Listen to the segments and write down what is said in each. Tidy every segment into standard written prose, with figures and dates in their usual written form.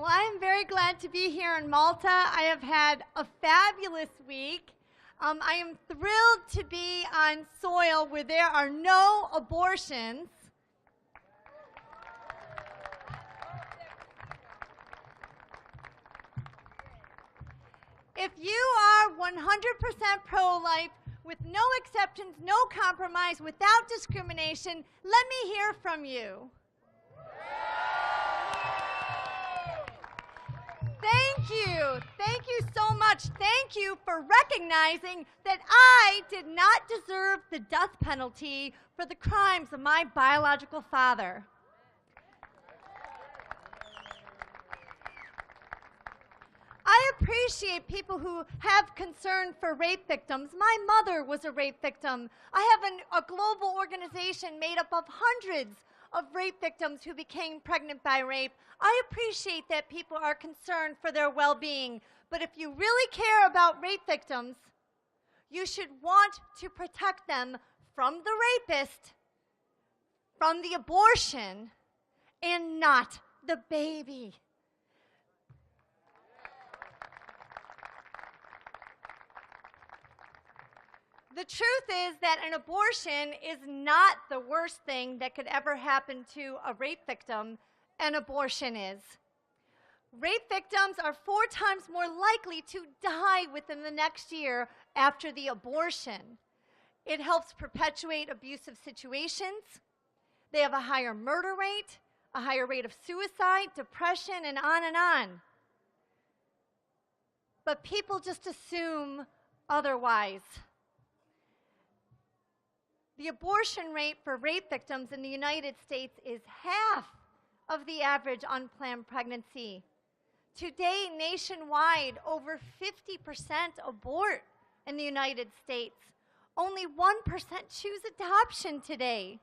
Well, I am very glad to be here in Malta. I have had a fabulous week. I am thrilled to be on soil where there are no abortions. If you are 100% pro-life, with no exceptions, no compromise, without discrimination, let me hear from you. Thank you. Thank you so much. Thank you for recognizing that I did not deserve the death penalty for the crimes of my biological father. I appreciate people who have concern for rape victims. My mother was a rape victim. I have a global organization made up of hundreds of rape victims who became pregnant by rape. I appreciate that people are concerned for their well-being. But if you really care about rape victims, you should want to protect them from the rapist, from the abortion, and not the baby. The truth is that an abortion is not the worst thing that could ever happen to a rape victim. An abortion is. Rape victims are 4 times more likely to die within the next year after the abortion. It helps perpetuate abusive situations. They have a higher murder rate, a higher rate of suicide, depression, and on and on. But people just assume otherwise. The abortion rate for rape victims in the United States is half of the average unplanned pregnancy. Today, nationwide, over 50% abort in the United States. Only 1% choose adoption today.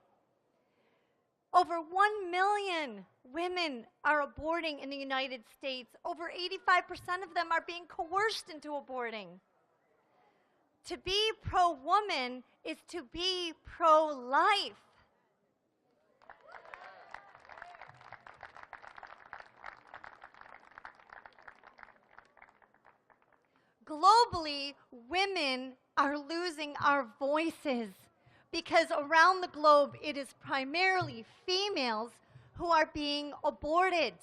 Over 1 million women are aborting in the United States. Over 85% of them are being coerced into aborting. To be pro-woman is to be pro-life. Globally, women are losing our voices because around the globe it is primarily females who are being aborted.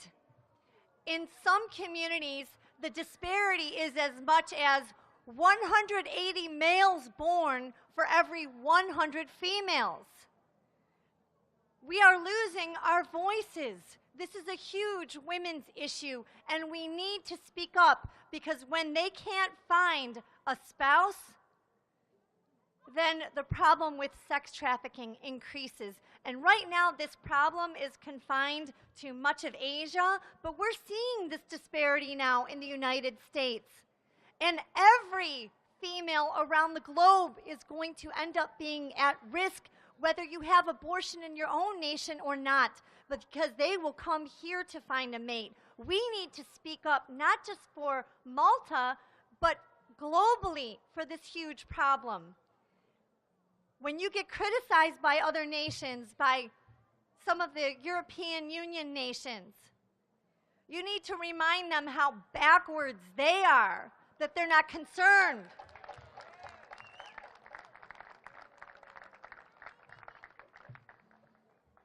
In some communities, the disparity is as much as 180 males born for every 100 females. We are losing our voices. This is a huge women's issue, and we need to speak up because when they can't find a spouse, then the problem with sex trafficking increases. And right now, this problem is confined to much of Asia, but we're seeing this disparity now in the United States. And every female around the globe is going to end up being at risk, whether you have abortion in your own nation or not, because they will come here to find a mate. We need to speak up, not just for Malta, but globally for this huge problem. When you get criticized by other nations, by some of the European Union nations, you need to remind them how backwards they are, that they're not concerned.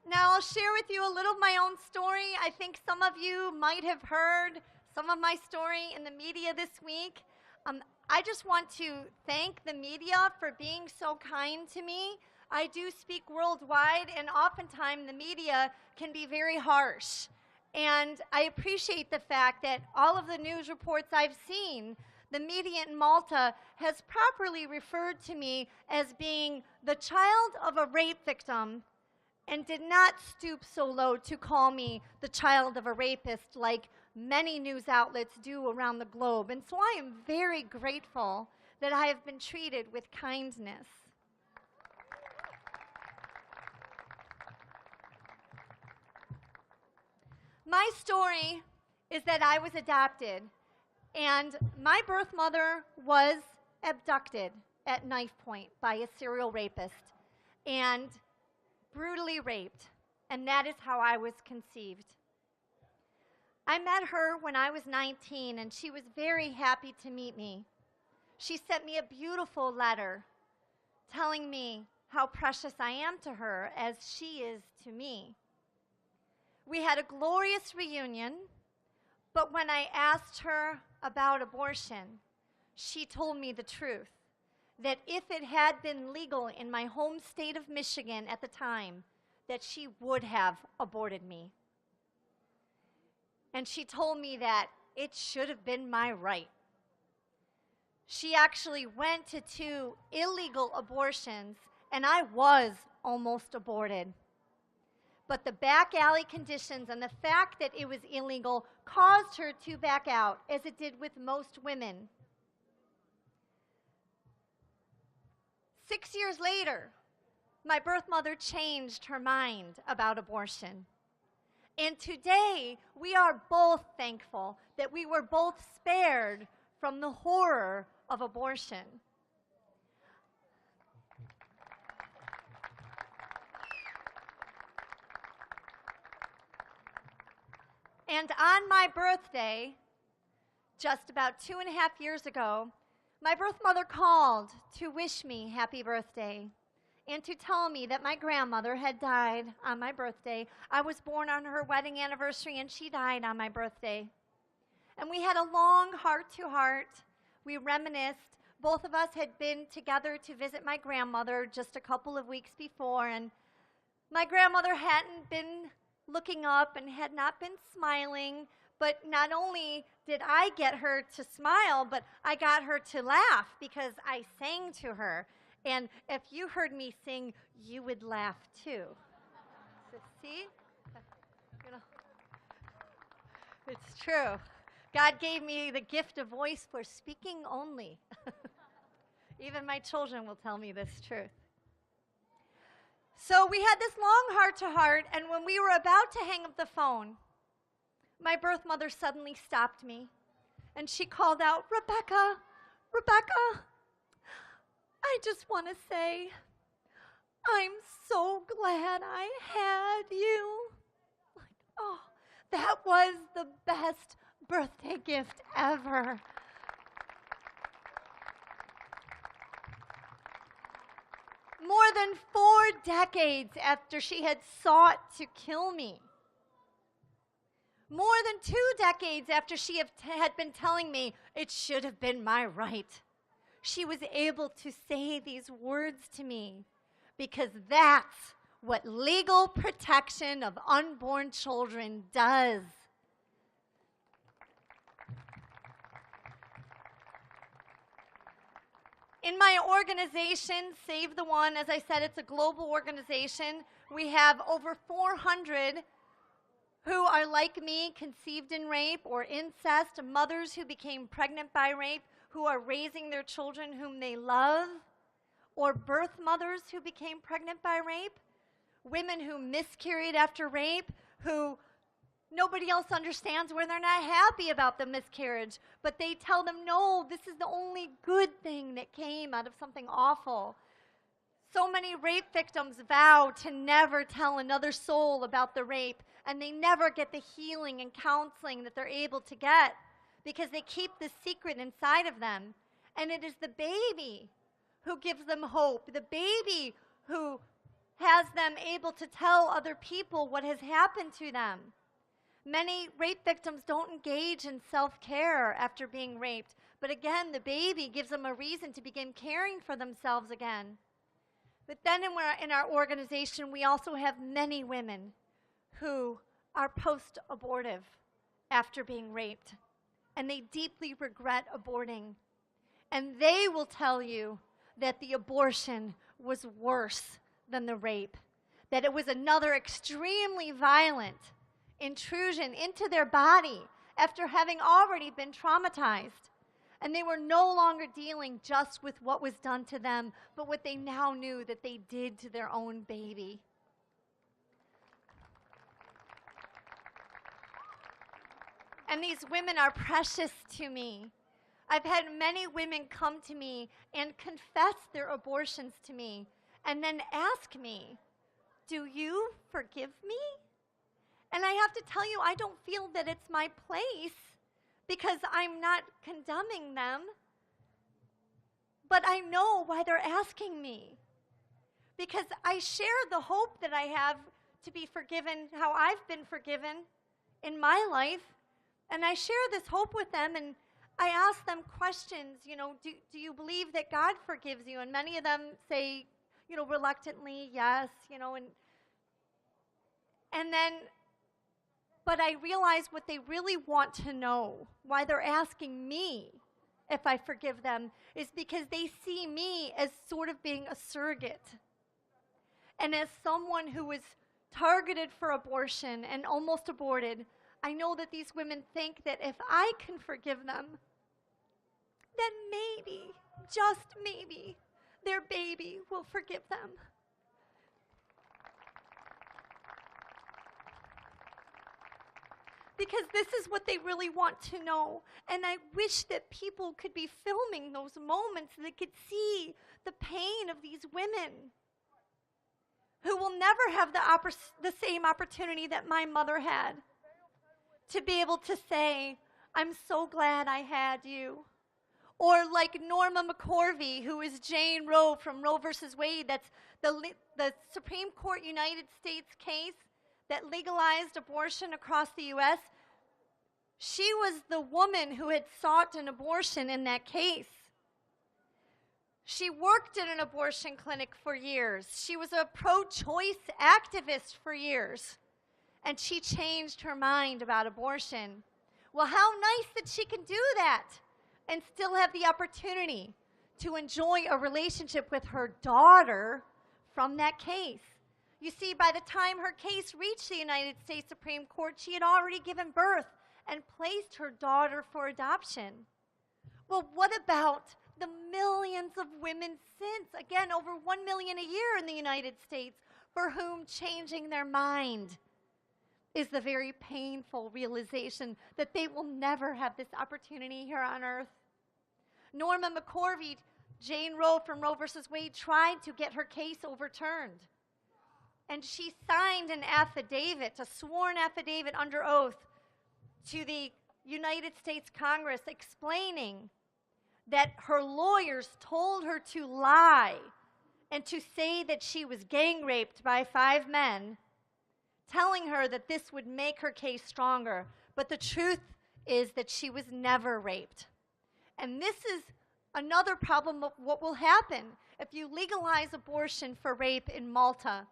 Now, I'll share with you a little of my own story. I think some of you might have heard some of my story in the media this week. I just want to thank the media for being so kind to me. I do speak worldwide, and oftentimes the media can be very harsh. And I appreciate the fact that all of the news reports I've seen, the media in Malta has properly referred to me as being the child of a rape victim and did not stoop so low to call me the child of a rapist like many news outlets do around the globe. And so I am very grateful that I have been treated with kindness. My story is that I was adopted, and my birth mother was abducted at knife point by a serial rapist and brutally raped, and that is how I was conceived. I met her when I was 19, and she was very happy to meet me. She sent me a beautiful letter telling me how precious I am to her as she is to me. We had a glorious reunion, but when I asked her about abortion, she told me the truth, that if it had been legal in my home state of Michigan at the time, that she would have aborted me. And she told me that it should have been my right. She actually went to 2 illegal abortions, and I was almost aborted. But the back alley conditions and the fact that it was illegal caused her to back out, as it did with most women. 6 years later, my birth mother changed her mind about abortion. And today, we are both thankful that we were both spared from the horror of abortion. And on my birthday, just about 2.5 years ago, my birth mother called to wish me happy birthday and to tell me that my grandmother had died on my birthday. I was born on her wedding anniversary, and she died on my birthday. And we had a long heart-to-heart. We reminisced. Both of us had been together to visit my grandmother just a couple of weeks before, and my grandmother hadn't been looking up and had not been smiling, but not only did I get her to smile, but I got her to laugh because I sang to her. And if you heard me sing, you would laugh too. So see? You know, it's true. God gave me the gift of voice for speaking only. Even my children will tell me this truth. So we had this long heart-to-heart, and when we were about to hang up the phone, my birth mother suddenly stopped me, and she called out, "Rebecca, Rebecca, I just want to say, I'm so glad I had you." Like, oh, that was the best birthday gift ever. More than 4 decades after she had sought to kill me. More than 2 decades after she had been telling me it should have been my right. She was able to say these words to me because that's what legal protection of unborn children does. In my organization, Save the One, as I said, it's a global organization. We have over 400 who are like me, conceived in rape or incest, mothers who became pregnant by rape, who are raising their children whom they love, or birth mothers who became pregnant by rape, women who miscarried after rape, who nobody else understands where they're not happy about the miscarriage, but they tell them, no, this is the only good thing that came out of something awful. So many rape victims vow to never tell another soul about the rape, and they never get the healing and counseling that they're able to get because they keep the secret inside of them. And it is the baby who gives them hope, the baby who has them able to tell other people what has happened to them. Many rape victims don't engage in self-care after being raped, but again, the baby gives them a reason to begin caring for themselves again. But then in our organization, we also have many women who are post-abortive after being raped, and they deeply regret aborting. And they will tell you that the abortion was worse than the rape, that it was another extremely violent intrusion into their body after having already been traumatized. And they were no longer dealing just with what was done to them, but what they now knew that they did to their own baby. And these women are precious to me. I've had many women come to me and confess their abortions to me and then ask me, "Do you forgive me?" And I have to tell you, I don't feel that it's my place because I'm not condemning them. But I know why they're asking me. Because I share the hope that I have to be forgiven, how I've been forgiven in my life. And I share this hope with them, and I ask them questions, do you believe that God forgives you? And many of them say, reluctantly, yes, and then, but I realize what they really want to know, why they're asking me if I forgive them, is because they see me as sort of being a surrogate. And as someone who was targeted for abortion and almost aborted, I know that these women think that if I can forgive them, then maybe, just maybe, their baby will forgive them. Because this is what they really want to know. And I wish that people could be filming those moments so they could see the pain of these women who will never have the same opportunity that my mother had to be able to say, I'm so glad I had you. Or like Norma McCorvey, who is Jane Roe from Roe versus Wade. That's the Supreme Court United States case that legalized abortion across the U.S. She was the woman who had sought an abortion in that case. She worked in an abortion clinic for years. She was a pro-choice activist for years. And she changed her mind about abortion. Well, how nice that she can do that and still have the opportunity to enjoy a relationship with her daughter from that case. You see, by the time her case reached the United States Supreme Court, she had already given birth and placed her daughter for adoption. Well, what about the millions of women since? Again, over 1 million a year in the United States, for whom changing their mind is the very painful realization that they will never have this opportunity here on earth. Norma McCorvey, Jane Roe from Roe versus Wade, tried to get her case overturned. And she signed an affidavit, a sworn affidavit under oath, to the United States Congress explaining that her lawyers told her to lie and to say that she was gang raped by 5 men, telling her that this would make her case stronger. But the truth is that she was never raped. And this is another problem of what will happen if you legalize abortion for rape in Malta.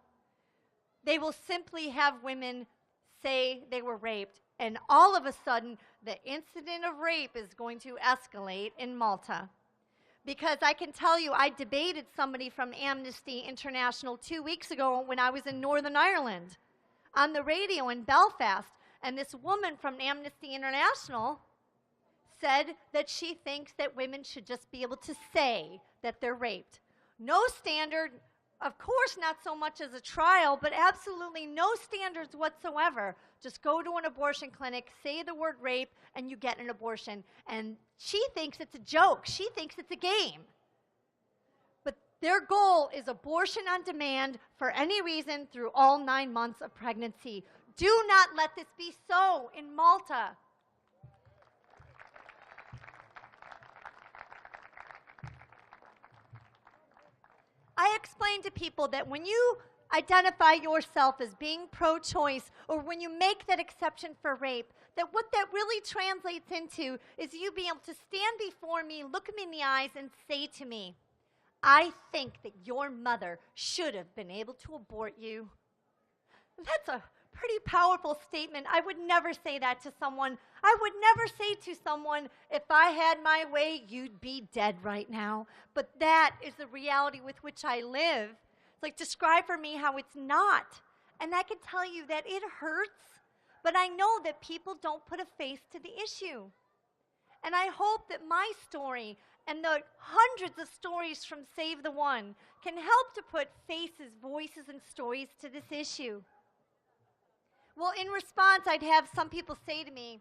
They will simply have women say they were raped, and all of a sudden, the incident of rape is going to escalate in Malta. Because I can tell you, I debated somebody from Amnesty International 2 weeks ago when I was in Northern Ireland on the radio in Belfast, and this woman from Amnesty International said that she thinks that women should just be able to say that they're raped. No standard, of course not so much as a trial, but absolutely no standards whatsoever. Just go to an abortion clinic, say the word rape, and you get an abortion. And she thinks it's a joke. She thinks it's a game. But their goal is abortion on demand for any reason through all 9 months of pregnancy. Do not let this be so in Malta. I explain to people that when you identify yourself as being pro-choice, or when you make that exception for rape, that what that really translates into is you being able to stand before me, look me in the eyes, and say to me, I think that your mother should have been able to abort you. That's a pretty powerful statement. I would never say that to someone. I would never say to someone, if I had my way, you'd be dead right now. But that is the reality with which I live. It's like, describe for me how it's not. And I can tell you that it hurts, but I know that people don't put a face to the issue. And I hope that my story and the hundreds of stories from Save the One can help to put faces, voices, and stories to this issue. Well, in response, I'd have some people say to me,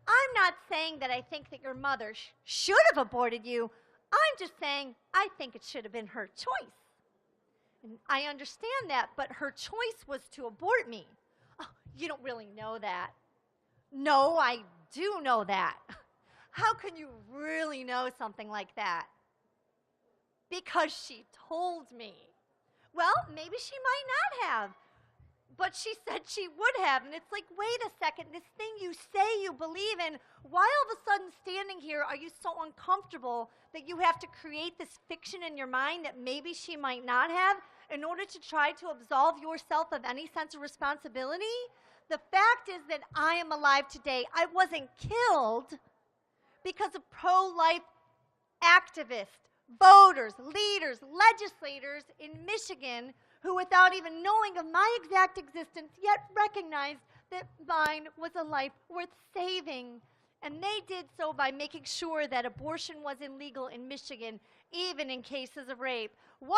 I'm not saying that I think that your mother should have aborted you. I'm just saying I think it should have been her choice. And I understand that, but her choice was to abort me. Oh, You don't really know that. No, I do know that. How can you really know something like that? Because she told me. Well, maybe she might not have, but she said she would have. And it's like, wait a second, this thing you say you believe in, why all of a sudden standing here are you so uncomfortable that you have to create this fiction in your mind that maybe she might not have in order to try to absolve yourself of any sense of responsibility? The fact is that I am alive today. I wasn't killed because of pro-life activists, voters, leaders, legislators in Michigan who, without even knowing of my exact existence, yet recognized that mine was a life worth saving. And they did so by making sure that abortion was illegal in Michigan, even in cases of rape. 100%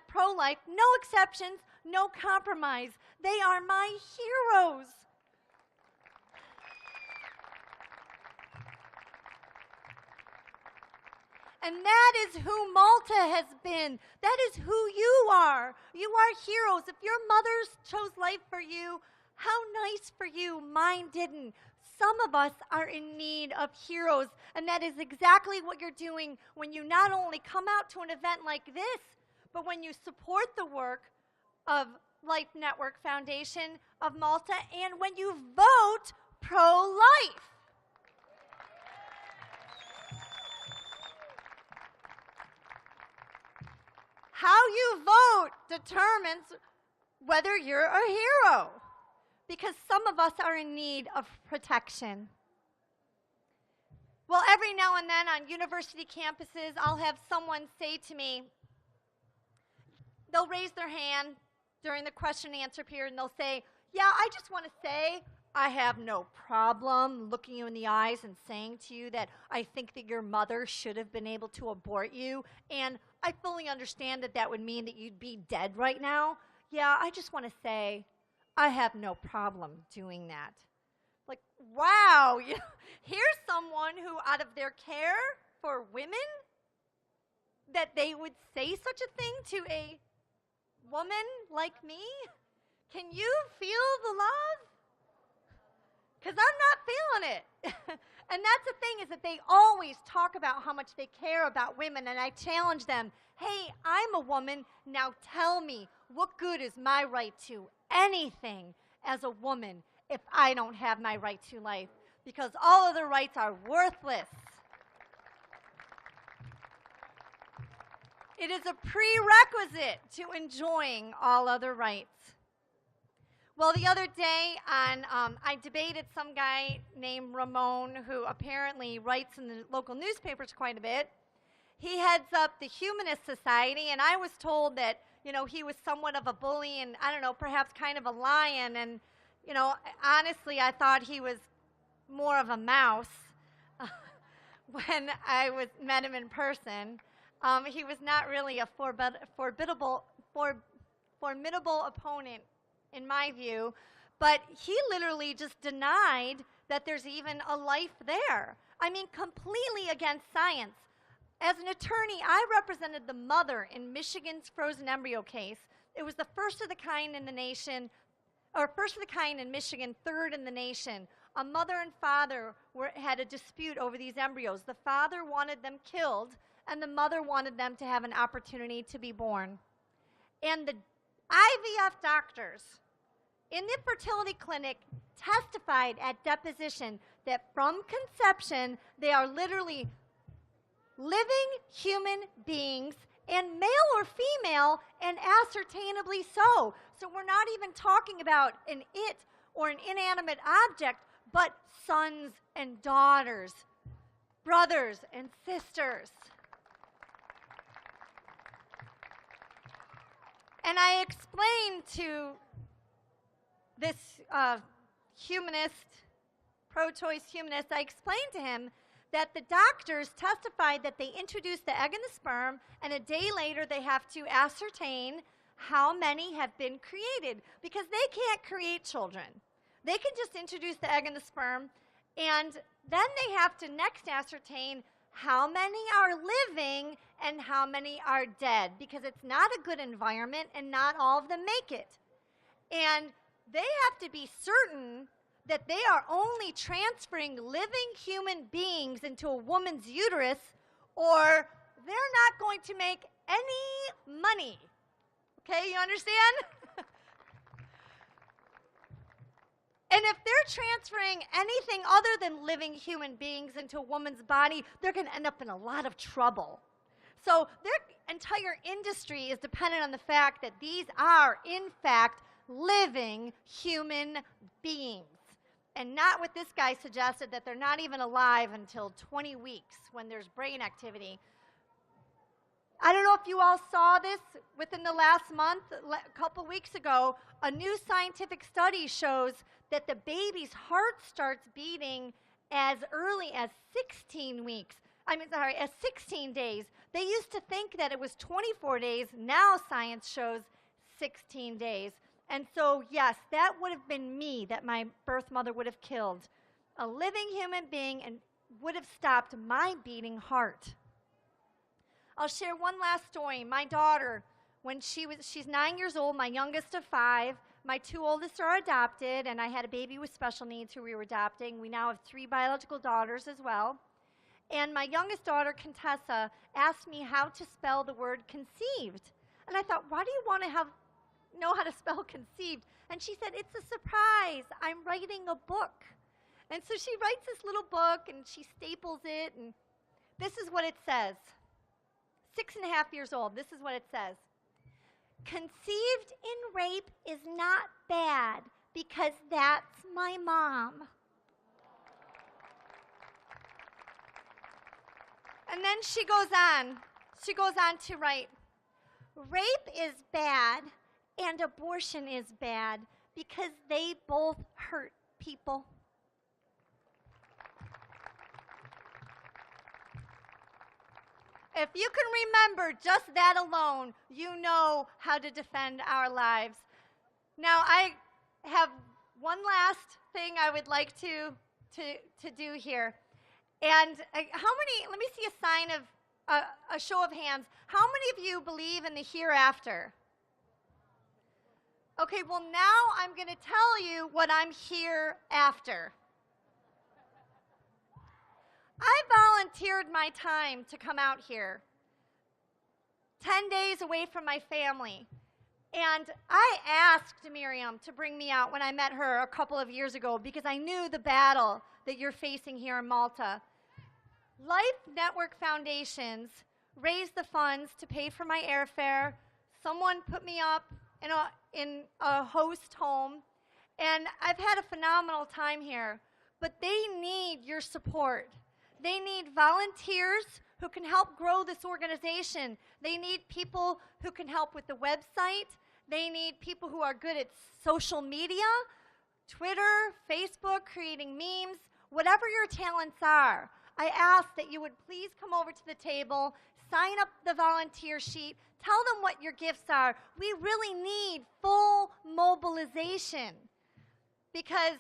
pro-life, no exceptions, no compromise. They are my heroes. And that is who Malta has been. That is who you are. You are heroes. If your mothers chose life for you, how nice for you. Mine didn't. Some of us are in need of heroes, and that is exactly what you're doing when you not only come out to an event like this, but when you support the work of Life Network Foundation of Malta, and when you vote pro-life. How you vote determines whether you're a hero, because some of us are in need of protection. Well, every now and then on university campuses, I'll have someone say to me, they'll raise their hand during the question and answer period, and they'll say, yeah, I just want to say I have no problem looking you in the eyes and saying to you that I think that your mother should have been able to abort you, and I fully understand that that would mean that you'd be dead right now. Yeah, I just want to say I have no problem doing that. Like, wow, here's someone who, out of their care for women, that they would say such a thing to a woman like me? Can you feel the love? Because I'm not feeling it. And that's the thing, is that they always talk about how much they care about women, and I challenge them, hey, I'm a woman, now tell me, what good is my right to anything as a woman if I don't have my right to life? Because all other rights are worthless. It is a prerequisite to enjoying all other rights. Well, the other day, I debated some guy named Ramon, who apparently writes in the local newspapers quite a bit. He heads up the Humanist Society, and I was told that, he was somewhat of a bully and, I don't know, perhaps kind of a lion. And, honestly, I thought he was more of a mouse when I met him in person. He was not really a formidable opponent, in my view, but he literally just denied that there's even a life there. I mean, completely against science. As an attorney, I represented the mother in Michigan's frozen embryo case. It was the first of the kind in the nation, or first of the kind in Michigan, third in the nation. A mother and father had a dispute over these embryos. The father wanted them killed, and the mother wanted them to have an opportunity to be born. And the IVF doctors in the fertility clinic testified at deposition that from conception, they are literally living human beings, and male or female, and ascertainably so. So we're not even talking about an it or an inanimate object, but sons and daughters, brothers and sisters. And I explained to this humanist, pro-choice humanist, I explained to him that the doctors testified that they introduced the egg and the sperm, and a day later they have to ascertain how many have been created, because they can't create children. They can just introduce the egg and the sperm, and then they have to next ascertain how many are living and how many are dead, because it's not a good environment and not all of them make it. And they have to be certain that they are only transferring living human beings into a woman's uterus, or they're not going to make any money. Okay, you understand? And if they're transferring anything other than living human beings into a woman's body, they're going to end up in a lot of trouble. So their entire industry is dependent on the fact that these are, in fact, living human beings. And not what this guy suggested, that they're not even alive until 20 weeks when there's brain activity. I don't know if you all saw this within the last month. A couple weeks ago, a new scientific study shows that the baby's heart starts beating as early as 16 weeks. As 16 days. They used to think that it was 24 days. Now science shows 16 days. And so, yes, that would have been me that my birth mother would have killed. A living human being, and would have stopped my beating heart. I'll share one last story. My daughter, she's 9 years old, my youngest of 5. My 2 oldest are adopted, and I had a baby with special needs who we were adopting. We now have 3 biological daughters as well. And my youngest daughter, Contessa, asked me how to spell the word conceived. And I thought, why do you want to know how to spell conceived? And she said, it's a surprise. I'm writing a book. And so she writes this little book, and she staples it, and this is what it says. 6.5 years old, this is what it says. Conceived in rape is not bad because that's my mom. And then she goes on to write, rape is bad and abortion is bad because they both hurt people. If you can remember just that alone, you know how to defend our lives. Now, I have one last thing I would like to do here. And let me see a sign of, a show of hands. How many of you believe in the hereafter? Okay, well now I'm going to tell you what I'm here after. I volunteered my time to come out here, 10 days away from my family. And I asked Miriam to bring me out when I met her a couple of years ago because I knew the battle that you're facing here in Malta. Life Network Foundations raised the funds to pay for my airfare. Someone put me up in a host home. And I've had a phenomenal time here. But they need your support. They need volunteers who can help grow this organization. They need people who can help with the website. They need people who are good at social media, Twitter, Facebook, creating memes, whatever your talents are. I ask that you would please come over to the table, sign up the volunteer sheet, tell them what your gifts are. We really need full mobilization because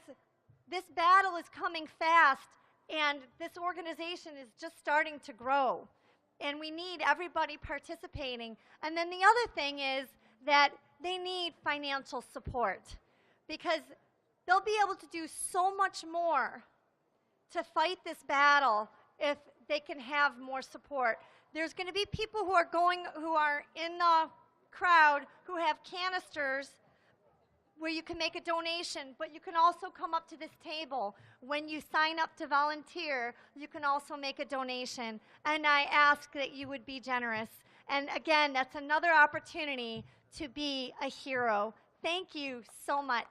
this battle is coming fast. And this organization is just starting to grow. And we need everybody participating. And then the other thing is that they need financial support because they'll be able to do so much more to fight this battle if they can have more support. There's going to be people who are in the crowd who have canisters where you can make a donation, but you can also come up to this table. When you sign up to volunteer, you can also make a donation. And I ask that you would be generous. And again, that's another opportunity to be a hero. Thank you so much.